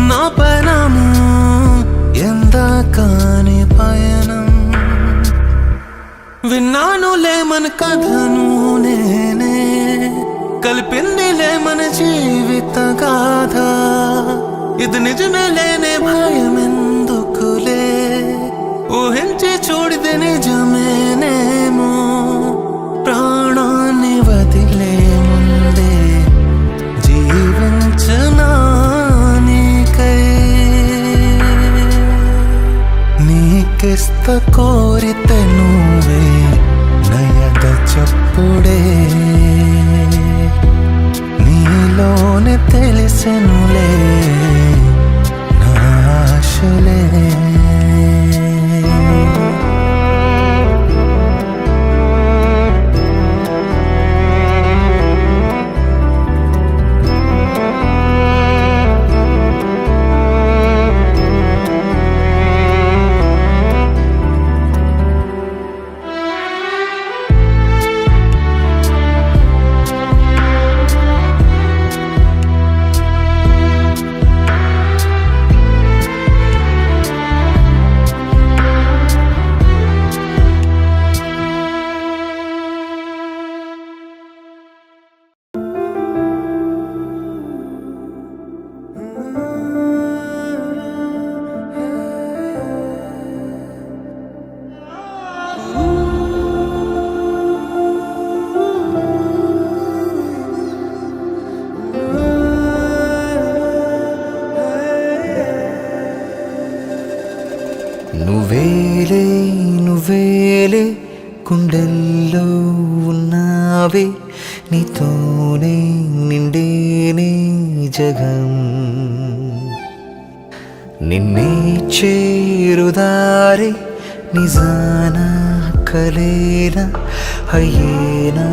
నా పయనము ఎందాకాని పయనం విన్నానులే మన కథను నేనే కలిపిందిలే మన జీవిత గాథ ఇది నిజమే లేనే భయం ఎందుకులే ఊహించి చూడితే నిజమేనేమో ప్రాణాన్ని వదిలే ముందే జీవించనా నీకై నీకిస్త కోరితే నువ్వే నయత చప్పుడే నీలోనే తెలిసెనులే నా ఆశలే జగం నిన్నే చేరుదారి నిజాన కలేనా అయ్యేనా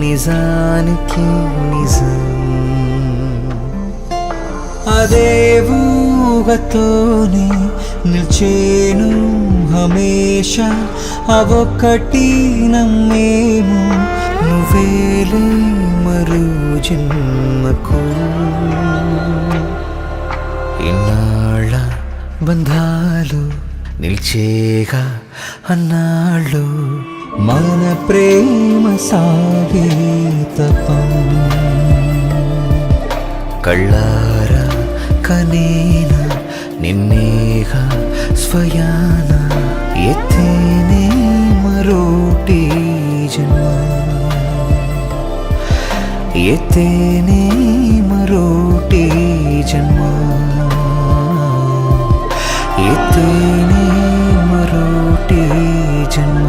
నిజానికి నిజం అదే ఊహతోనే నిల్చేను హమేషా అవొక్కటి నమ్మేము నువ్వేలే మరు జన్మకు ఇన్నాళ్ళ బంధాలు నిల్చేగా అన్నాళ్ళు మన ప్రేమ సాగే తపం కళ్ళారా కనేనా నిన్నేగా స్వయాన ఎత్తేనే మరోటి జన్మ ఎత్తేనే మరోటి జన్మ ఎత్తేనే మరోటి జన్మ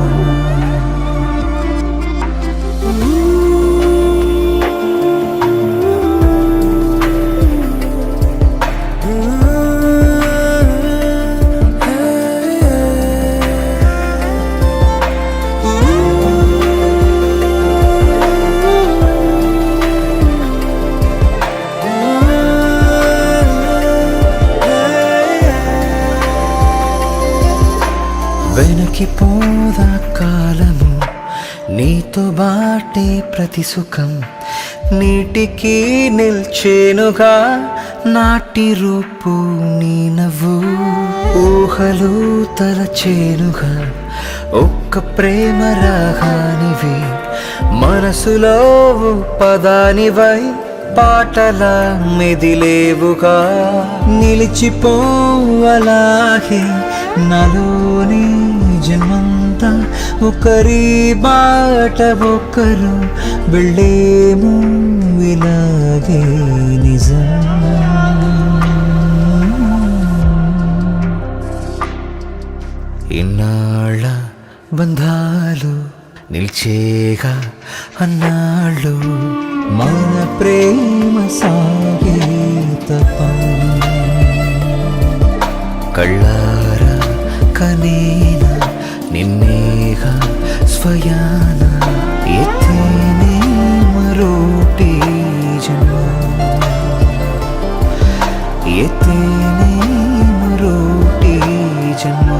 వెనకిపోదా కాలము నీతో బాటే ప్రతి సుఖం నీటికి నిల్చేనుగా నాటి రూపు నీ నవ్వు ఊహలు తలచేనుగా ఒక్క ప్రేమ రాగానివి మనసులో పదానివై పాటల మెదిలేవుగా నిలిచిపోవలాగే నాలోని జన్మంతా ఒకరి బాట ఒకరు వెళ్ళేము ఇలాగే నిజం ఇన్నాళ్ళ బంధాలు నిల్చేగా అన్నాళ్ళు మన ప్రేమ సాగే తపం కళ్ళారా కనేనా నిన్నేగా స్వయాన ఎత్తేనే మరోటి జన్మ ఎత్తేనే మరోటి జన్మ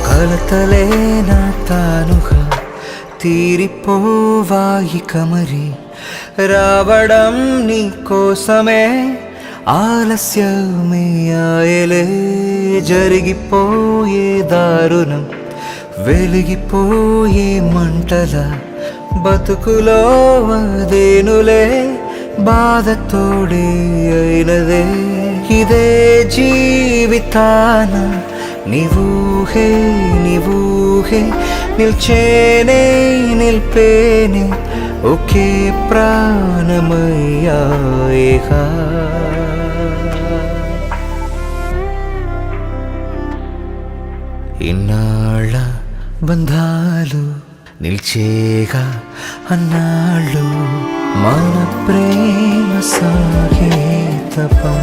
కలతలే నా తానుగా తీరిపోవాయిక మరి రావడం నీ కోసమే ఆలస్యమే ఆయలే జరిగిపోయే దారుణం వెలిగిపోయే మంటల బతుకులో అదేనులే బాధతోడే అయినదే ఇదే జీవితాన నీవూహే నిల్చేనే నిల్పేనే ఒకే ప్రాణమయ్యాయేగా ఇన్నాళ్ళ బంధాలు నిల్చేగా అన్నాళ్ళు మన ప్రేమ సాగే తపం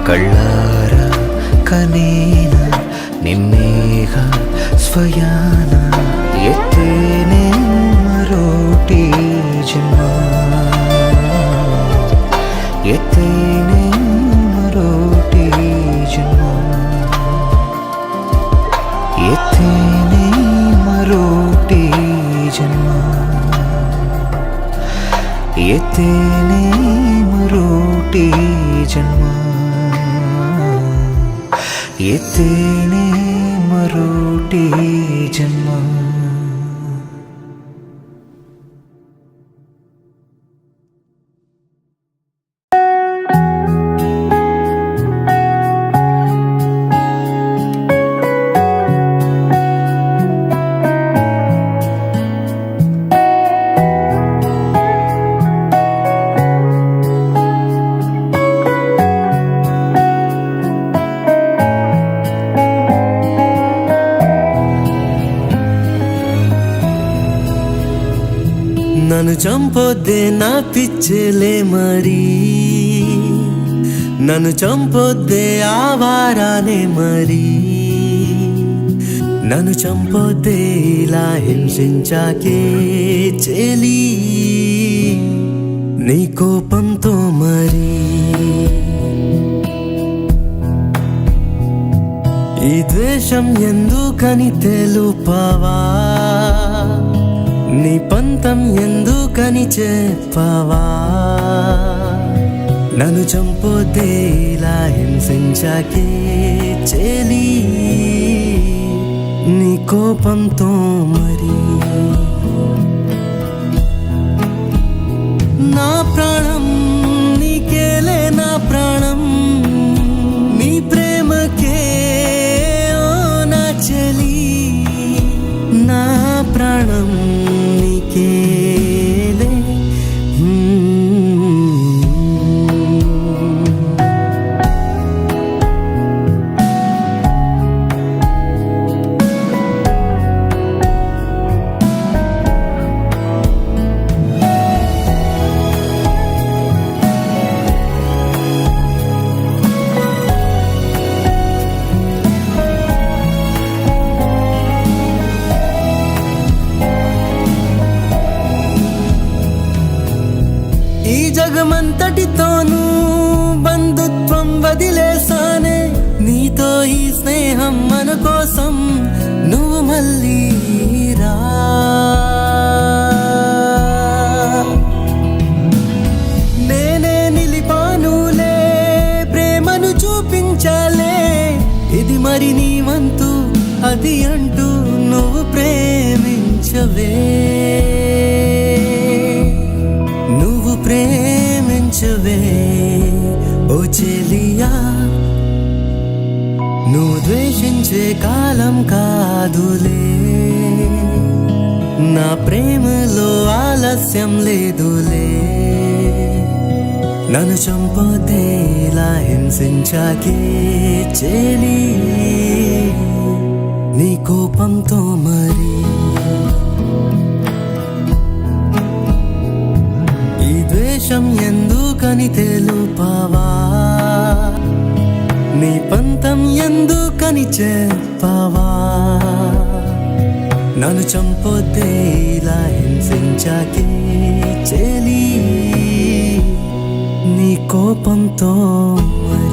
కళ్ళారా కనేనా నిన్నేగా స్వయాన ఎత్తేనే మరోటి జన్మ ఎత్తేనే మరోటి జన్మ ఎత్తేనే మరోటి జన్మ ఎత్తేనే మరోటి జన్మ ఎత్తేనే మరోటి జన్మ నన్ను చంపొద్దే నా పిచ్చెలే మరి, నన్ను చంపొద్దే ఆవారానే మరి, నన్ను చంపొద్దే ఇలా హింసించాకే చెలి నీ కోపంతో మరి. ఈ ద్వేషం ఎందుకని తెలుపవా, నీ పంతం ఎందుకని చెప్పవా, నన్ను చంపొద్దే ఇలా హింసించాకే చెలి నీ కోపంతో మరి. నా ప్రాణం నీకేలే నా ప్రాణం, నీ ప్రేమకే ఓ నా చెలి, నా ప్రాణం నీకేలే. ఈ జగమంతటితోనూ బంధుత్వం వదిలేసానే, నీతో ఈ స్నేహం మన కోసం నువ్వు మళ్ళీ రా. నేనే నిలిపానులే ప్రేమను చూపించాలే, ఇది మరి నీ వంతు అది అంటూ నువ్వు ప్రేమించవే, ప్రేమించవే ఓ చెలియా. నువ్వు ద్వేషించే కాలం కాదులే, నా ప్రేమలో ఆలస్యం లేదులే, నన్ను చంపొద్దే ఇలా హింసించాకే చెలి నీ కోపంతో మరి. ద్వేషం ఎందుకని తెలుపవా, నీ పంతం ఎందుకని చెప్పవా, నన్ను చంపొద్దే ఇలా హింసించాకే చెలి నీ కోపంతో మరి.